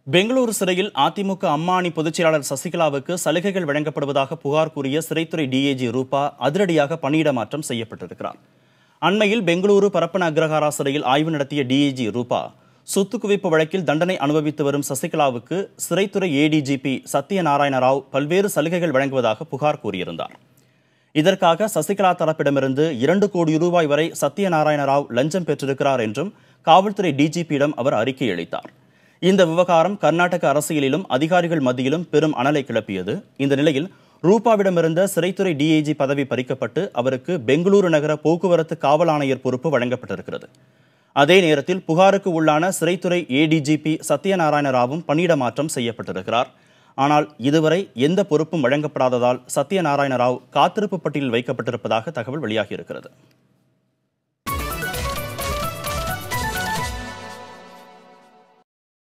பெங்களூரு சிறையில் அதிமுக அம்மாணி பொதுச்செயலாளர் சசிகலாவுக்கு சலுகைகள் வழங்கப்படுவதாக புகார் கூறிய சிறைத்துறை டிஐஜி ரூபா அதிரடியாக பணியிட மாற்றம் செய்யப்பட்டிருக்கிறார். அண்மையில் பெங்களூரு பரப்பன அக்ரஹாரா சிறையில் ஆய்வு நடத்திய டிஐஜி ரூபா சொத்து குவிப்பு வழக்கில் தண்டனை அனுபவித்து வரும் சசிகலாவுக்கு சிறைத்துறை ஏடிஜிபி சத்யநாராயண ராவ் பல்வேறு சலுகைகள் வழங்குவதாக புகார் கூறியிருந்தார். இதற்காக சசிகலா தரப்பிடமிருந்து 2 கோடி ரூபாய் வரை சத்யநாராயண ராவ் லஞ்சம் பெற்றிருக்கிறார் என்றும் காவல்துறை டிஜிபியிடம் அவர் அறிக்கை அளித்தார். இந்த விவகாரம் கர்நாடக அரசியலிலும் அதிகாரிகள் மத்தியிலும் பெரும் அனலை கிளப்பியது. இந்த நிலையில் ரூபாவிடமிருந்த சிறைத்துறை டிஐஜி பதவி பறிக்கப்பட்டு அவருக்கு பெங்களூரு நகர போக்குவரத்து காவல் ஆணையர் பொறுப்பு வழங்கப்பட்டிருக்கிறது. அதே நேரத்தில் புகாருக்கு உள்ளான சிறைத்துறை ஏடிஜிபி சத்யநாராயண ராவும் பணியிட மாற்றம் செய்யப்பட்டிருக்கிறார். ஆனால் இதுவரை எந்த பொறுப்பும் வழங்கப்படாததால் சத்யநாராயண ராவ் காத்திருப்பு பட்டியலில் வைக்கப்பட்டிருப்பதாக தகவல் வெளியாகியிருக்கிறது.